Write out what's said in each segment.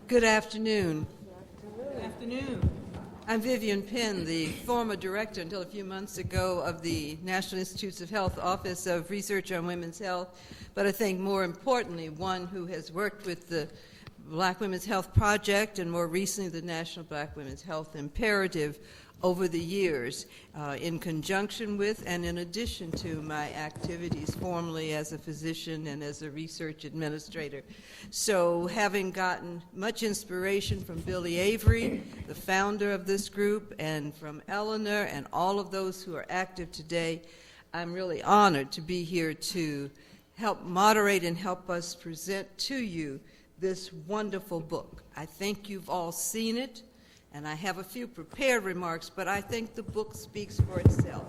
Good afternoon. Good afternoon. I'm Vivian Pinn, the former director until a few months ago of the National Institutes of Health Office of Research on Women's Health, but I think more importantly, one who has worked with the Black Women's Health Project and more recently the National Black Women's Health Imperative over the years in conjunction with and in addition to my activities formerly as a physician and as a research administrator. So having gotten much inspiration from Billy Avery, the founder of this group, and from Eleanor and all of those who are active today, I'm really honored to be here to help moderate and help us present to you this wonderful book. I think you've all seen it, and I have a few prepared remarks, but I think the book speaks for itself.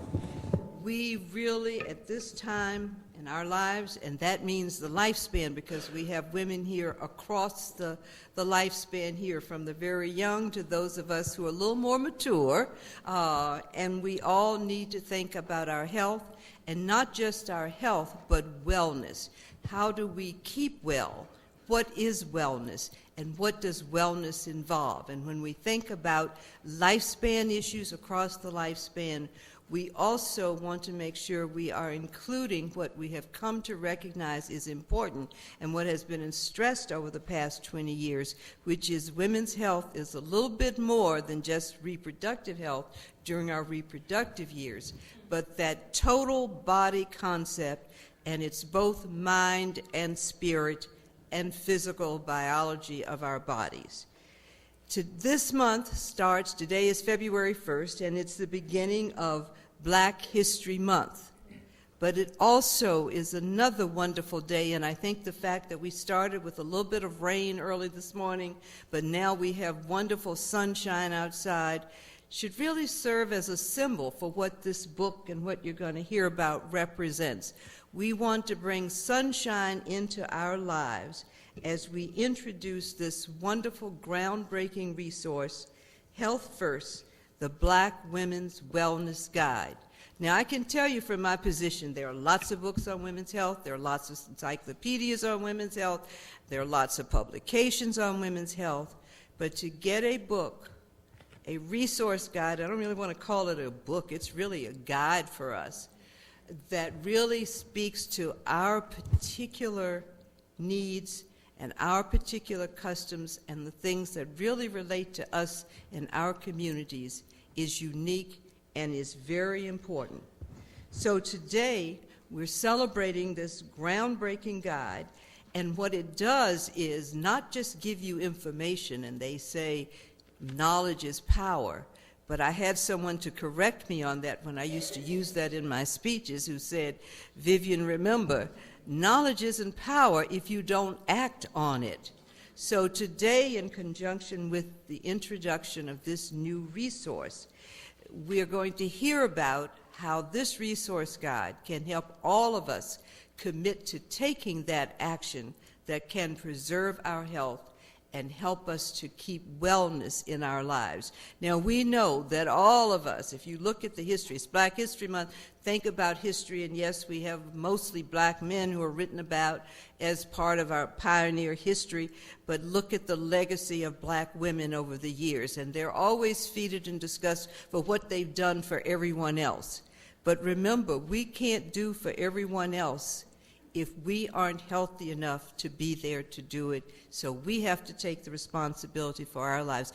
We really, at this time in our lives, and that means the lifespan, because we have women here across the lifespan here, from the very young to those of us who are a little more mature, and we all need to think about our health, and not just our health, but wellness. How do we keep well? What is wellness, and what does wellness involve? And when we think about lifespan issues across the lifespan, we also want to make sure we are including what we have come to recognize is important and what has been stressed over the past 20 years, which is women's health is a little bit more than just reproductive health during our reproductive years, but that total body concept, and it's both mind and spirit and physical biology of our bodies. This month starts, today is February 1st, and it's the beginning of Black History Month. But it also is another wonderful day, and I think the fact that we started with a little bit of rain early this morning, but now we have wonderful sunshine outside, should really serve as a symbol for what this book and what you're going to hear about represents. We want to bring sunshine into our lives as we introduce this wonderful, groundbreaking resource, Health First, the Black Women's Wellness Guide. Now, I can tell you from my position, there are lots of books on women's health, there are lots of encyclopedias on women's health, there are lots of publications on women's health, but to get a book, a resource guide, I don't really want to call it a book, it's really a guide for us, that really speaks to our particular needs and our particular customs and the things that really relate to us and our communities is unique and is very important. So today, we're celebrating this groundbreaking guide, and what it does is not just give you information, and they say knowledge is power, but I had someone to correct me on that when I used to use that in my speeches, who said, Vivian, remember, knowledge isn't power if you don't act on it. So today, in conjunction with the introduction of this new resource, we are going to hear about how this resource guide can help all of us commit to taking that action that can preserve our health and help us to keep wellness in our lives. Now, we know that all of us, if you look at the history, it's Black History Month, think about history, and yes, we have mostly black men who are written about as part of our pioneer history, but look at the legacy of black women over the years, and they're always feted and discussed for what they've done for everyone else. But remember, we can't do for everyone else if we aren't healthy enough to be there to do it. So we have to take the responsibility for our lives.